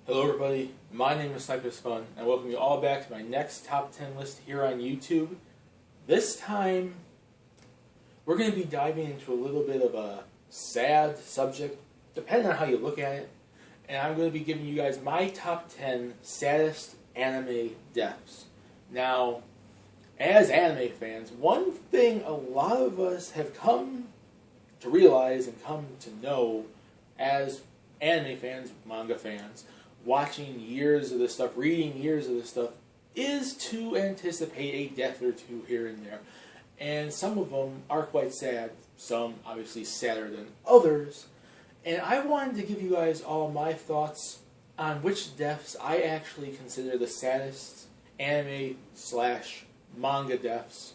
Hello everybody, my name is Saddest, and welcome you all back to my next top 10 list here on YouTube. This time, we're going to be diving into a little bit of a sad subject, depending on how you look at it, and I'm going to be giving you guys my top 10 saddest anime deaths. Now, as anime fans, one thing a lot of us have come to realize and come to know as anime fans, manga fans, watching years of this stuff, reading years of this stuff, is to anticipate a death or two here and there. And some of them are quite sad, some obviously sadder than others. And I wanted to give you guys all my thoughts on which deaths I actually consider the saddest anime/manga deaths,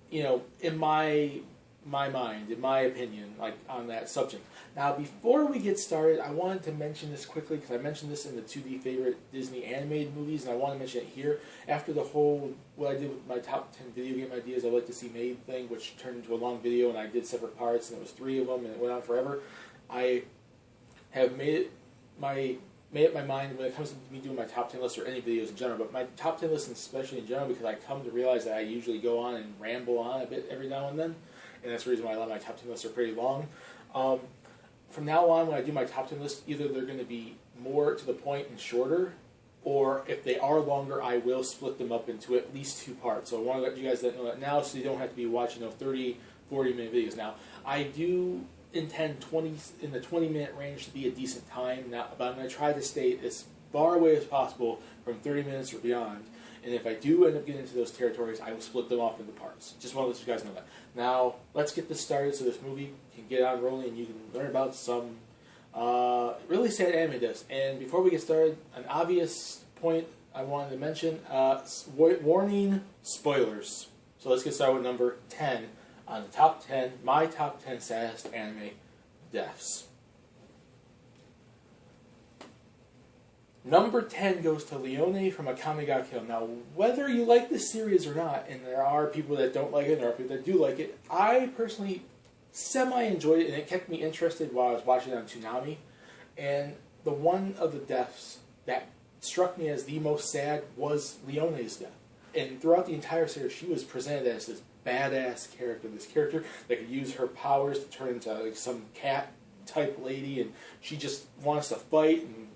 you know, in my mind, in my opinion, like on that subject. Now, before we get started, I wanted to mention this quickly because I mentioned this in the 2D favorite Disney animated movies, and I want to mention it here. After the whole, what I did with my top 10 video game ideas I'd like to see made thing, which turned into a long video, and I did separate parts, and it was 3 of them, and it went on forever. I have made up my mind when it comes to me doing my top 10 lists or any videos in general, but my top 10 lists especially in general, because I come to realize that I usually go on and ramble on a bit every now and then, and that's the reason why a lot of my top 10 lists are pretty long. From now on, when I do my top 10 lists, either they're going to be more to the point and shorter, or if they are longer, I will split them up into at least 2 parts. So I want to let you guys know that now, so you don't have to be watching 30, 40-minute videos. Now, I do intend in the 20-minute range to be a decent time, now, but I'm going to try to stay as far away as possible from 30 minutes or beyond. And if I do end up getting into those territories, I will split them off into parts. Just want to let you guys know that. Now, let's get this started so this movie can get on rolling and you can learn about some really sad anime deaths. And before we get started, an obvious point I wanted to mention, warning, spoilers. So let's get started with number 10 on the top 10, my top 10 saddest anime deaths. Number 10 goes to Leone from Akame ga Kill. Now, whether you like this series or not, and there are people that don't like it, and there are people that do like it, I personally semi-enjoyed it, and it kept me interested while I was watching it on Toonami. And the one of the deaths that struck me as the most sad was Leone's death. And throughout the entire series, she was presented as this badass character, this character that could use her powers to turn into like some cat-type lady, and she just wants to fight and,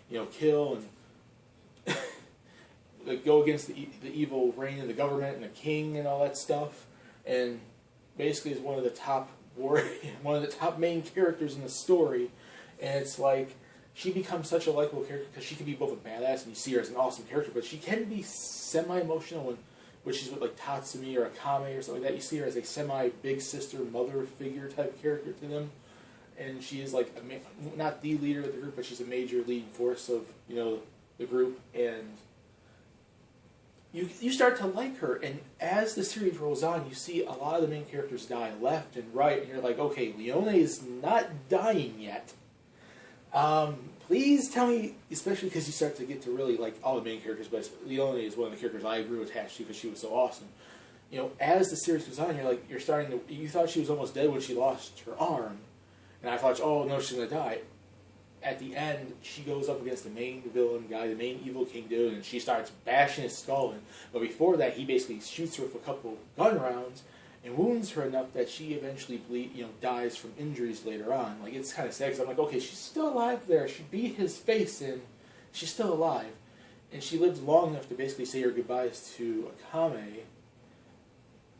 you know, kill and like, go against the evil reign of the government and the king and all that stuff. And basically is one of the top main characters in the story. And it's like she becomes such a likable character because she can be both a badass and you see her as an awesome character, but she can be semi-emotional when she's with like Tatsumi or Akame or something like that. You see her as a semi-big sister, mother figure type character to them. And she is like not the leader of the group, but she's a major leading force of, you know, the group. And you start to like her. And as the series rolls on, you see a lot of the main characters die left and right, and you're like, okay, Leone is not dying yet. Please tell me, especially because you start to get to really like all the main characters, but Leone is one of the characters I grew attached to because she was so awesome. You know, as the series goes on, you thought she was almost dead when she lost her arm. And I thought, oh no, she's going to die. At the end, she goes up against the main villain guy, the main evil king dude, and she starts bashing his skull in. But before that, he basically shoots her with a couple gun rounds and wounds her enough that she eventually dies from injuries later on. Like, it's kind of sad because I'm like, okay, she's still alive there. She beat his face in. She's still alive. And she lived long enough to basically say her goodbyes to Akame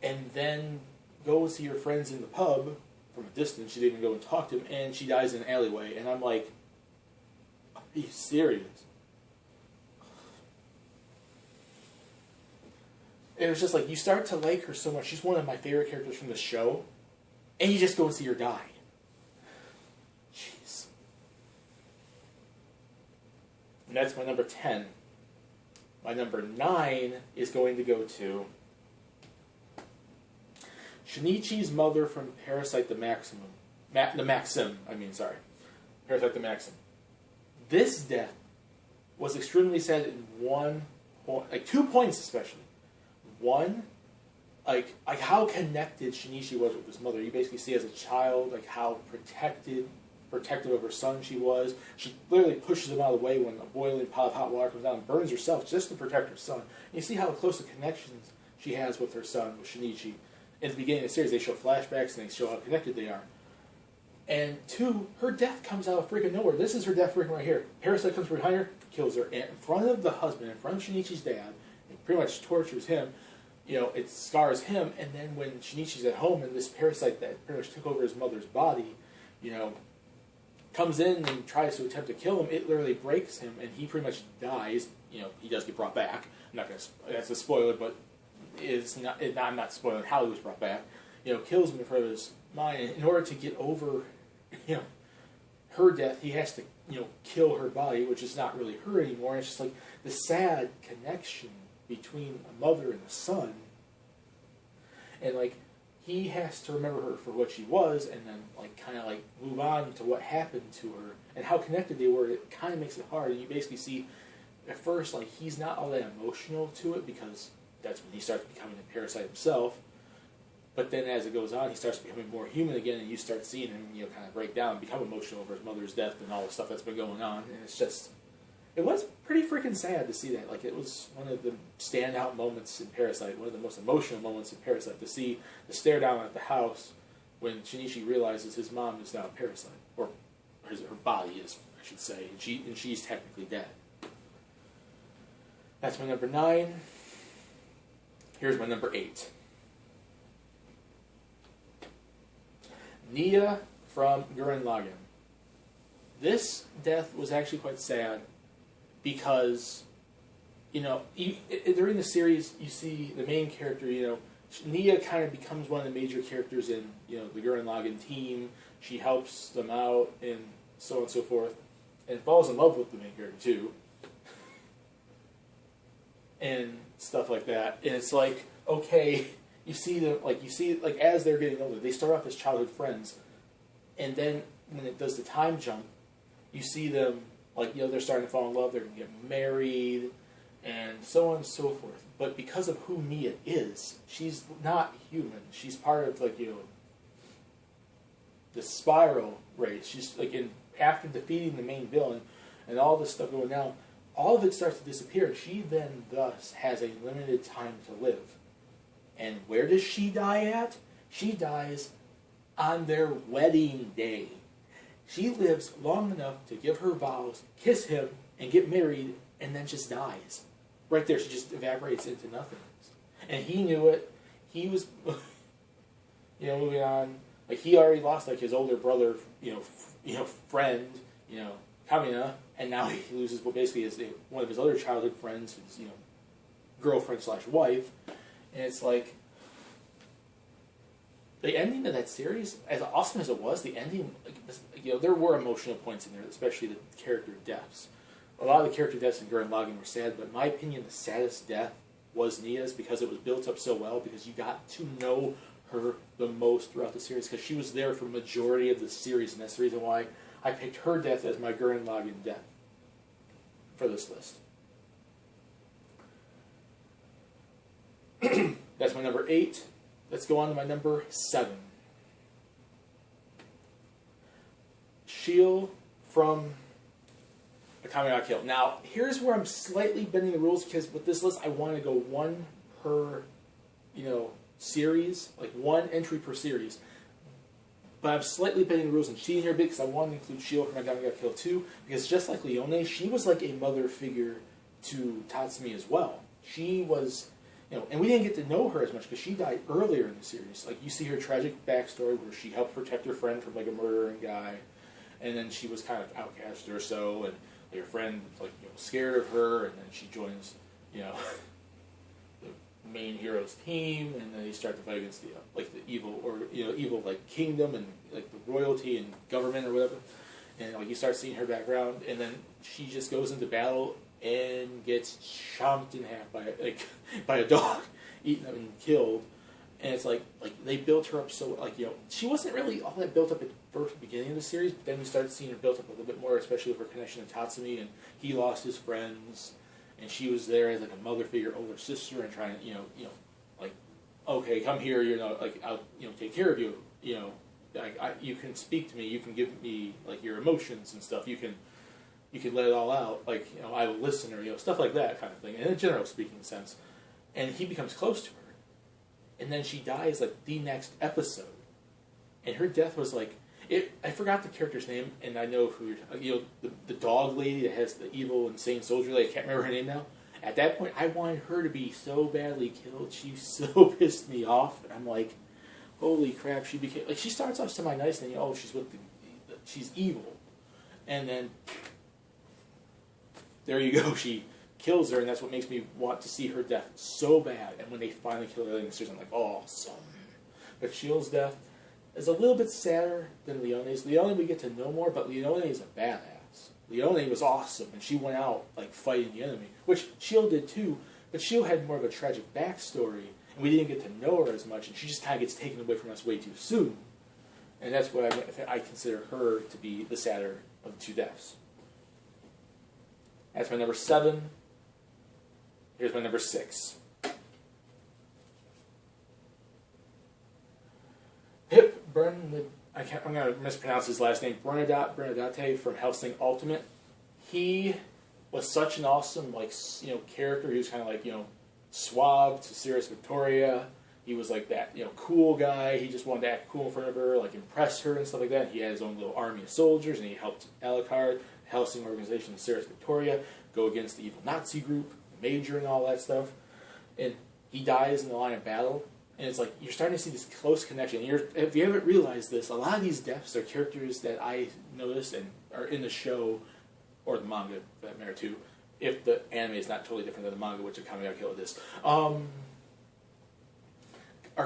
and then go see her friends in the pub. From a distance, she didn't even go and talk to him, and she dies in an alleyway. And I'm like, are you serious? And it was just like, you start to like her so much. She's one of my favorite characters from the show, and you just go and see her die. Jeez. And that's my number 10. My number 9 is going to go to Shinichi's mother from Parasite the Maxim. Parasite the Maxim. This death was extremely sad in one point, like 2 points especially. One, like how connected Shinichi was with his mother. You basically see as a child like how protected protective of her son she was. She literally pushes him out of the way when a boiling pot of hot water comes down and burns herself just to protect her son. And you see how close the connections she has with her son, with Shinichi. In the beginning of the series, they show flashbacks and they show how connected they are. And two, her death comes out of freaking nowhere. This is her death freaking right here. Parasite comes behind her, kills her, and in front of the husband, in front of Shinichi's dad, it pretty much tortures him. You know, it scars him, and then when Shinichi's at home and this parasite that pretty much took over his mother's body, you know, comes in and tries to attempt to kill him, it literally breaks him, and he pretty much dies. You know, he does get brought back. I'm not going to, that's a spoiler, but I'm not spoiling how he was brought back. You know, kills him in front of his mind, and in order to get over, you know, her death, he has to, you know, kill her body, which is not really her anymore. It's just like the sad connection between a mother and a son, and like he has to remember her for what she was, and then like kind of like move on to what happened to her and how connected they were. It kind of makes it hard, and you basically see at first like he's not all that emotional to it because that's when he starts becoming a parasite himself. But then as it goes on, he starts becoming more human again, and you start seeing him, you know, kind of break down, become emotional over his mother's death and all the stuff that's been going on, and it's just. It was pretty freaking sad to see that. Like, it was one of the standout moments in Parasite, one of the most emotional moments in Parasite, to see the stare down at the house when Shinichi realizes his mom is now a parasite. Or her body is, I should say, and she's technically dead. That's my number 9. Here's my number 8. Nia from Gurren Lagann. This death was actually quite sad. Because, you know, during the series, you see the main character, you know, Nia kind of becomes one of the major characters in, you know, the Gurren Lagann team. She helps them out and so on and so forth. And falls in love with the main character, too. And stuff like that. And it's like, okay, you see them, like, as they're getting older, they start off as childhood friends. And then, when it does the time jump, you see them, like, you know, they're starting to fall in love, they're going to get married, and so on and so forth. But because of who Nia is, she's not human. She's part of, like, you know, the spiral race. She's, like, after defeating the main villain and all this stuff going down, all of it starts to disappear. She then, thus, has a limited time to live. And where does she die at? She dies on their wedding day. She lives long enough to give her vows, kiss him, and get married, and then just dies. Right there, she just evaporates into nothingness. And he knew it. He was, you know, moving on. Like, he already lost, like, his older brother, friend, you know, Kamina, and now he loses what basically is one of his other childhood friends, his, you know, girlfriend/wife. And it's like, the ending of that series, as awesome as it was, the ending, like, you know, there were emotional points in there, especially the character deaths. A lot of the character deaths in Gurren Lagann were sad, but in my opinion, the saddest death was Nia's because it was built up so well, because you got to know her the most throughout the series, because she was there for the majority of the series, and that's the reason why I picked her death as my Gurren Lagann death for this list. That's my number 8. Let's go on to my number 7. Shield from Akame ga Kill. Now, here's where I'm slightly bending the rules, because with this list, I want to go one per, you know, series, like one entry per series. But I'm slightly bending the rules and cheating here a bit, because I want to include Shield from Akame ga Kill too, because just like Leone, she was like a mother figure to Tatsumi as well. She was, you know, and we didn't get to know her as much because she died earlier in the series. Like, you see her tragic backstory where she helped protect her friend from, like, a murdering guy, and then she was kind of outcasted or so, and like, her friend was, like, you know, scared of her, and then she joins, you know, the main hero's team, and then they start to fight against the like the evil, or, you know, evil, like, kingdom and like the royalty and government or whatever, and like you start seeing her background, and then she just goes into battle and gets chomped in half by a dog, eaten and killed. And it's like they built her up so, like, you know, she wasn't really all that built up at the first beginning of the series, but then we started seeing her built up a little bit more, especially with her connection to Tatsumi, and he lost his friends, and she was there as like a mother figure, older sister, and trying to, you know, like, okay, come here, you know, like, I'll, you know, take care of you, you know, you can speak to me, you can give me like your emotions and stuff. You can let it all out. Like, you know, I will listen, or, you know, stuff like that kind of thing in a general speaking sense. And he becomes close to her, and then she dies like the next episode. And her death was like, I forgot the character's name, and I know who you know, the dog lady that has the evil, insane soldier lady. I can't remember her name now. At that point, I wanted her to be so badly killed. She so pissed me off. And I'm like, holy crap! She became like, she starts off semi-nice, and oh, she's with she's evil, and then there you go. She kills her, and that's what makes me want to see her death so bad. And when they finally kill her, I'm like, awesome. But Shield's death is a little bit sadder than Leone's. Leone we get to know more, but Leone is a badass. Leone was awesome, and she went out like fighting the enemy, which Shield did too. But Shield had more of a tragic backstory, and we didn't get to know her as much, and she just kind of gets taken away from us way too soon. And that's what I consider her to be the sadder of the two deaths. That's my number 7. Here's my number 6. Pip I'm going to mispronounce his last name. Bernadette from Hellsing Ultimate. He was such an awesome, like, you know, character. He was kind of like, you know, suave to Cirrus Victoria. He was like that, you know, cool guy. He just wanted to act cool in front of her, like impress her and stuff like that. He had his own little army of soldiers, and he helped Alucard, the Hellsing organization, Cirrus Victoria, go against the evil Nazi group, the Major, and all that stuff. And he dies in the line of battle. And it's like, you're starting to see this close connection. If you haven't realized this, a lot of these deaths are characters that I noticed and are in the show, or the manga, for that matter, too. If the anime is not totally different than the manga, which Akame Killed is. Are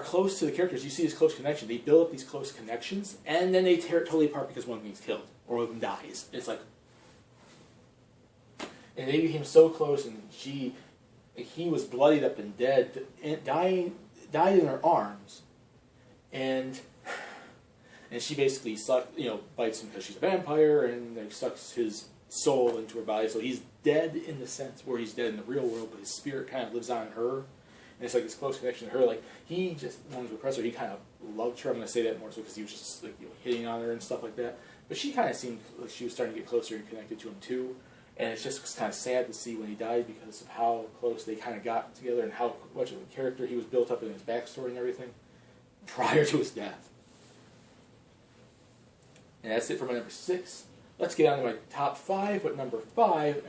close to the characters. You see this close connection. They build up these close connections, and then they tear it totally apart because one of them gets killed, or one of them dies. It's like... And they became so close, and he was bloodied up and dead, and died in her arms, and she basically bites him because she's a vampire, and like, sucks his soul into her body. So he's dead in the sense where he's dead in the real world, but his spirit kind of lives on in her, and it's like this close connection to her. Like, he just wanted to impress her. He kind of loved her. I'm going to say that more so because he was just like, you know, hitting on her and stuff like that. But she kind of seemed like she was starting to get closer and connected to him too. And it's just kind of sad to see when he died because of how close they kind of got together and how much of a character he was built up in his backstory and everything prior to his death. And that's it for my number 6. Let's get on to my top 5. With number 5,